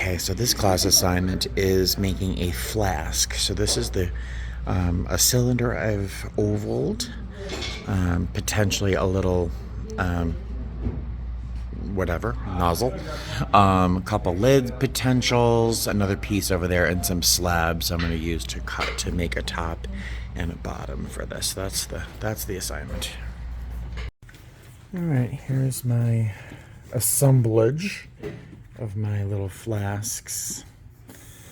Okay, so this class assignment is making a flask. So this is the a cylinder I've ovaled, potentially a little whatever nozzle, a couple lid potentials, another piece over there, and some slabs I'm going to use to cut to make a top and a bottom for this. That's the assignment. All right, here's my assemblage of my little flasks.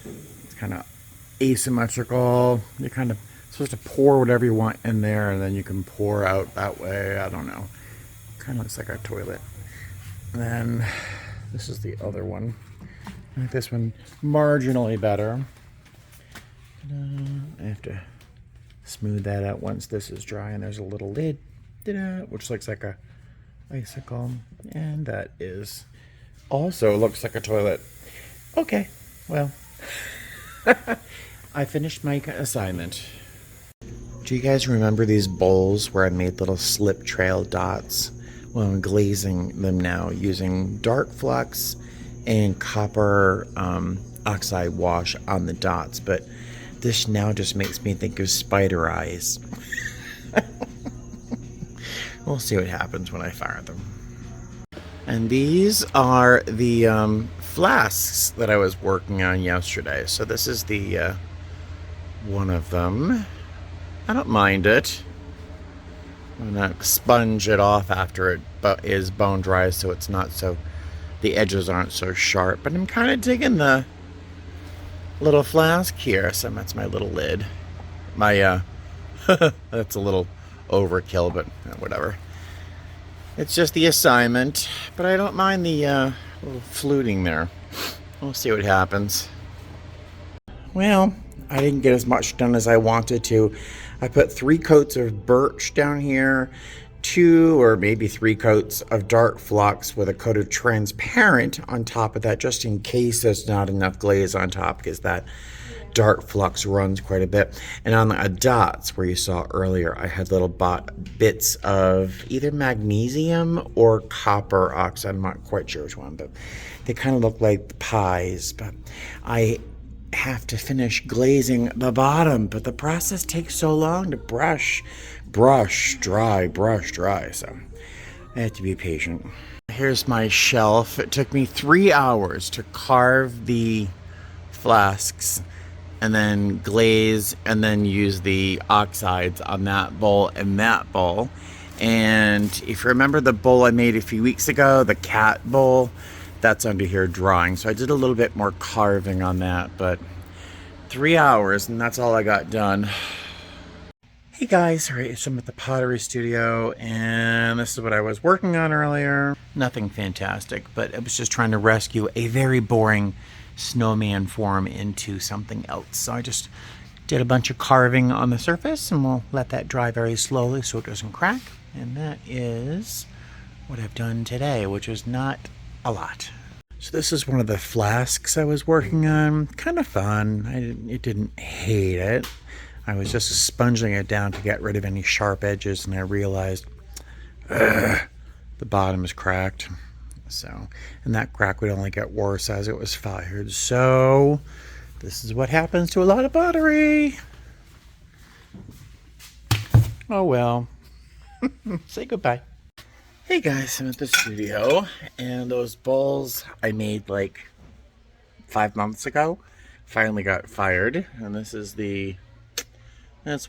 It's kind of asymmetrical. You're kind of supposed to pour whatever you want in there, and then you can pour out that way. I don't know. Kind of looks like a toilet. And then this is the other one. I think this one marginally better. I have to smooth that out once this is dry, and there's a little lid, which looks like a icicle, and that is also looks like a toilet. Okay, well, I finished my assignment. Do you guys remember these bowls where I made little slip trail dots? Well, I'm glazing them now using dark flux and copper oxide wash on the dots, but this now just makes me think of spider eyes. We'll see what happens when I fire them. And these are the flasks that I was working on yesterday. So this is the one of them. I don't mind it. I'm gonna sponge it off after it is bone dry, so it's not so, the edges aren't so sharp. But I'm kind of digging the little flask here. So that's my little lid. My that's a little overkill, but whatever. It's just the assignment, but I don't mind the little fluting there. We'll see what happens. Well, I didn't get as much done as I wanted to. I put 3 coats of birch down here, 2 or maybe 3 coats of dark flux with a coat of transparent on top of that, just in case there's not enough glaze on top, because that dark flux runs quite a bit. And on the dots where you saw earlier, I had little bits of either magnesium or copper oxide. I'm not quite sure which one, but they kind of look like pies. But I have to finish glazing the bottom, but the process takes so long to brush dry, so I have to be patient. Here's my shelf. It took me 3 hours to carve the flasks and then glaze and then use the oxides on that bowl and that bowl. And if you remember the bowl I made a few weeks ago, the cat bowl, that's under here drying. So I did a little bit more carving on that, but 3 hours and that's all I got done. Hey guys, alright, so I'm at the Pottery studio and this is what I was working on earlier. Nothing fantastic, but I was just trying to rescue a very boring snowman form into something else. So I just did a bunch of carving on the surface and we'll let that dry very slowly so it doesn't crack. And that is what I've done today, which is not a lot. So this is one of the flasks I was working on. Kind of fun. I didn't hate it. I was just sponging it down to get rid of any sharp edges, and I realized the bottom is cracked. So, and that crack would only get worse as it was fired. So this is what happens to a lot of pottery. Oh well. Say goodbye. Hey guys, I'm at the studio, and those bowls I made like 5 months ago finally got fired. And that's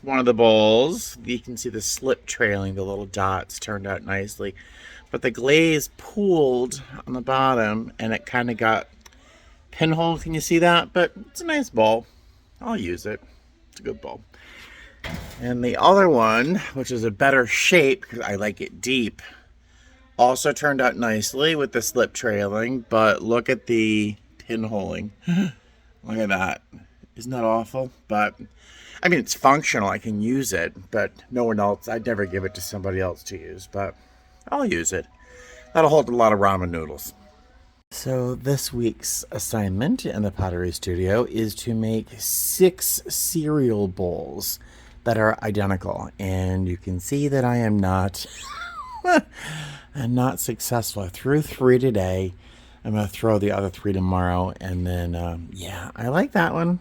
one of the bowls. You can see the slip trailing, the little dots turned out nicely. But the glaze pooled on the bottom and it kind of got pinhole. Can you see that? But it's a nice bowl. I'll use it. It's a good bowl. And the other one, which is a better shape because I like it deep, also turned out nicely with the slip trailing. But look at the pinholing. Look at that. Isn't that awful? But I mean, it's functional. I can use it, but no one else. I'd never give it to somebody else to use, but I'll use it. That'll hold a lot of ramen noodles. So this week's assignment in the Pottery studio is to make 6 cereal bowls that are identical. And you can see that I am not, I'm not successful. I threw 3 today. I'm going to throw the other 3 tomorrow. And then, yeah, I like that one.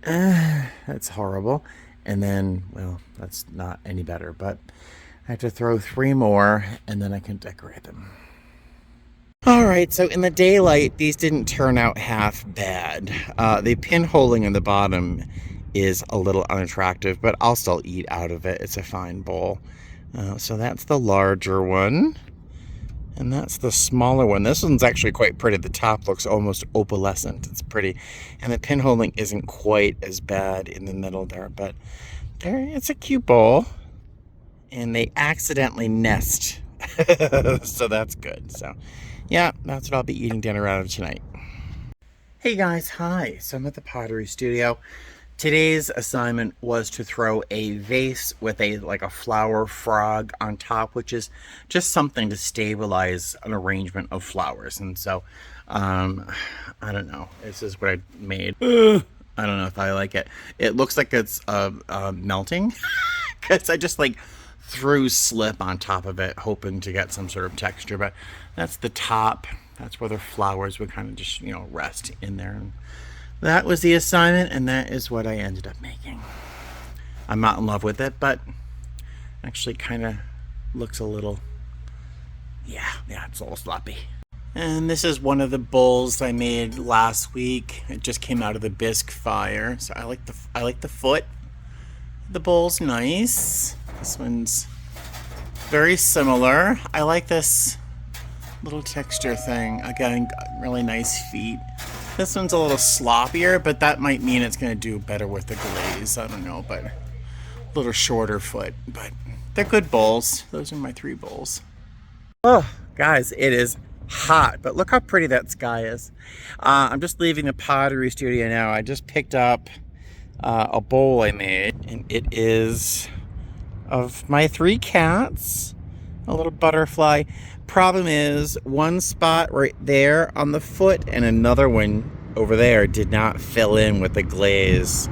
That's horrible. And then, well, that's not any better. But I have to throw 3 more, and then I can decorate them. All right, so in the daylight, these didn't turn out half bad. The pinholing in the bottom is a little unattractive, but I'll still eat out of it. It's a fine bowl. So that's the larger one. And that's the smaller one. This one's actually quite pretty. The top looks almost opalescent. It's pretty. And the pinholing isn't quite as bad in the middle there, but it's a cute bowl. And they accidentally nest. So that's good. So yeah, that's what I'll be eating dinner out of tonight. Hey guys, hi. So I'm at the Pottery studio. Today's assignment was to throw a vase with like a flower frog on top, which is just something to stabilize an arrangement of flowers. And so, I don't know. This is what I made. I don't know if I like it. It looks like it's melting because I just like threw slip on top of it, hoping to get some sort of texture. But that's the top. That's where the flowers would kind of just, rest in there. And that was the assignment, and that is what I ended up making. I'm not in love with it, but actually kind of looks a little, yeah, it's a little sloppy. And this is one of the bowls I made last week. It just came out of the bisque fire, so I like the foot. The bowl's nice. This one's very similar. I like this little texture thing. Again, really nice feet. This one's a little sloppier, but that might mean it's going to do better with the glaze. I don't know, but a little shorter foot. But they're good bowls. Those are my 3 bowls. Oh, guys, it is hot, but look how pretty that sky is. I'm just leaving the Pottery studio now. I just picked up a bowl I made, and it is of my 3 cats. A little butterfly. Problem is, one spot right there on the foot and another one over there did not fill in with the glaze.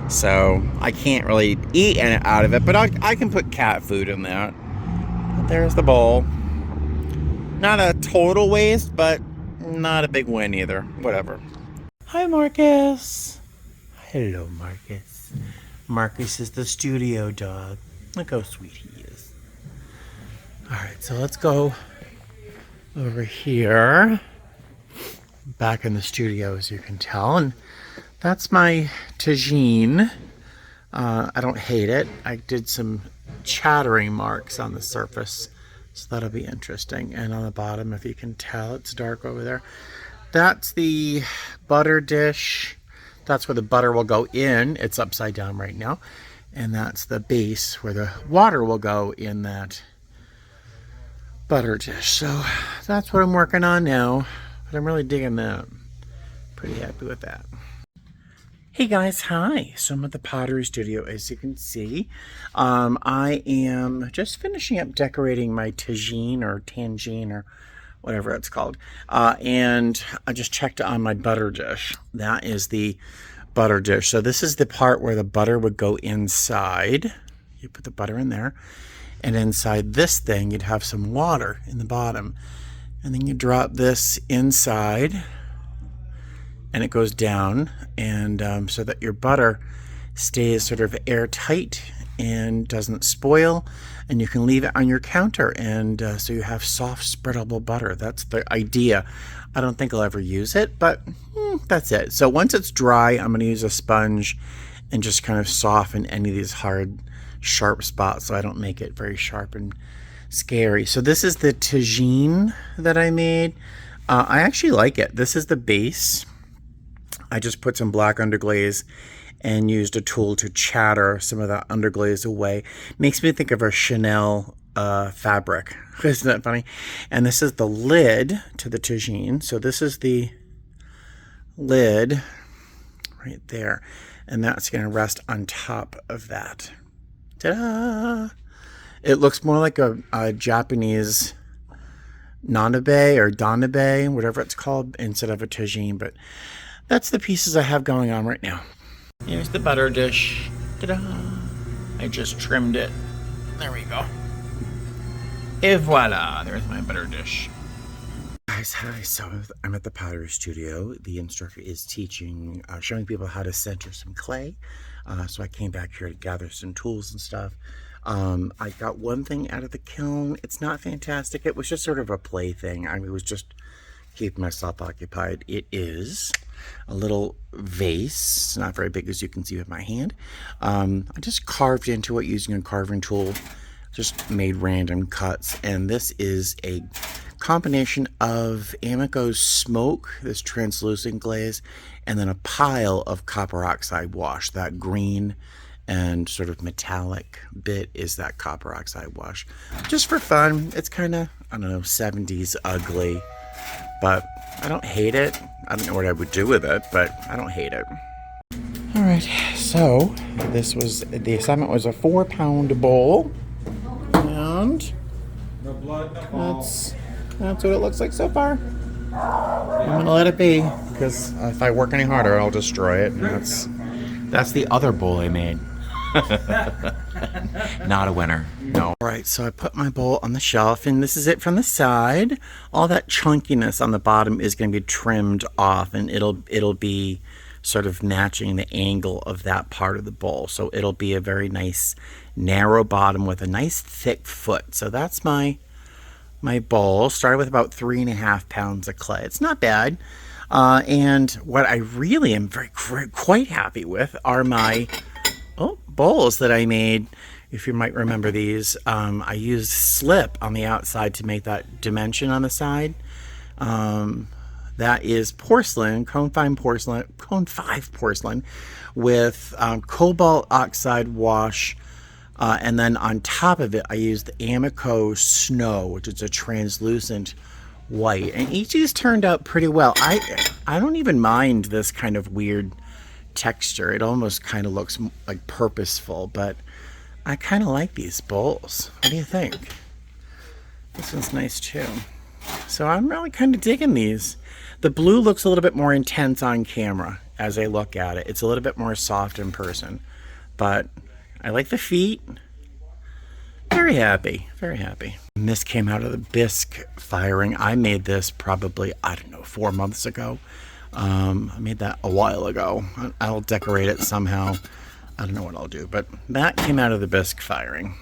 So I can't really eat out of it, but I can put cat food in that. But there's the bowl. Not a total waste, but not a big win either. Whatever. Hi, Marcus. Hello, Marcus. Marcus is the studio dog. Look how sweet he is. All right, so let's go over here, back in the studio, as you can tell, and that's my Tagine. I don't hate it. I did some chattering marks on the surface, so that'll be interesting. And on the bottom, if you can tell, it's dark over there. That's the butter dish. That's where the butter will go in. It's upside down right now. And that's the base where the water will go in that butter dish. So that's what I'm working on now, but I'm really digging that. Pretty happy with that. Hey guys, hi. So I'm at the Pottery studio, as you can see. I am just finishing up decorating my Tagine or whatever it's called. And I just checked on my butter dish. That is the butter dish. So this is the part where the butter would go inside. You put the butter in there. And inside this thing, you'd have some water in the bottom. And then you drop this inside, and it goes down, and so that your butter stays sort of airtight and doesn't spoil, and you can leave it on your counter, and so you have soft, spreadable butter. That's the idea. I don't think I'll ever use it, but that's it. So once it's dry, I'm going to use a sponge and just kind of soften any of these hard, sharp spots so I don't make it very sharp and scary. So this is the Tagine that I made. I actually like it. This is the base. I just put some black underglaze and used a tool to chatter some of that underglaze away. Makes me think of a Chanel fabric. Isn't that funny? And this is the lid to the Tagine. So this is the lid right there. And that's going to rest on top of that. Ta-da! It looks more like a Japanese nanabe or danabe, whatever it's called, instead of a Tagine. But that's the pieces I have going on right now. Here's the butter dish. Ta-da! I just trimmed it. There we go. Et voila! There's my butter dish. guys, hi. So I'm at the Pottery studio. The instructor is teaching, showing people how to center some clay. So I came back here to gather some tools and stuff. I got one thing out of the kiln. It's not fantastic. It was just sort of a play thing. I mean, it was just keeping myself occupied. It is a little vase. It's not very big, as you can see with my hand. I just carved into it using a carving tool. Just made random cuts, and this is a combination of Amico's smoke, this translucent glaze, and then a pile of copper oxide wash. That green and sort of metallic bit is that copper oxide wash. Just for fun. It's kind of, I don't know, 70s ugly, but I don't hate it. I don't know what I would do with it, but I don't hate it. All right, so the assignment was a 4-pound bowl. And that's what it looks like so far. I'm gonna let it be, because if I work any harder, I'll destroy it. And that's the other bowl I made. Not a winner. No. All right, so I put my bowl on the shelf, and this is it from the side. All that chunkiness on the bottom is going to be trimmed off, and it'll be sort of matching the angle of that part of the bowl. So it'll be a very nice narrow bottom with a nice thick foot. So that's my bowl. Started with about 3.5 pounds of clay. It's not bad. And what I really am quite happy with are my bowls that I made. If you might remember these, I used slip on the outside to make that dimension on the side. That is porcelain, cone 5 porcelain with cobalt oxide wash. And then on top of it, I used the Amico Snow, which is a translucent white. And each of these turned out pretty well. I don't even mind this kind of weird texture. It almost kind of looks like purposeful, but I kind of like these bowls. What do you think? This one's nice too. So I'm really kind of digging these. The blue looks a little bit more intense on camera as I look at it. It's a little bit more soft in person, but I like the feet. Very happy, very happy. And this came out of the bisque firing. I made this probably, I don't know, 4 months ago. I made that a while ago. I'll decorate it somehow. I don't know what I'll do, but that came out of the bisque firing.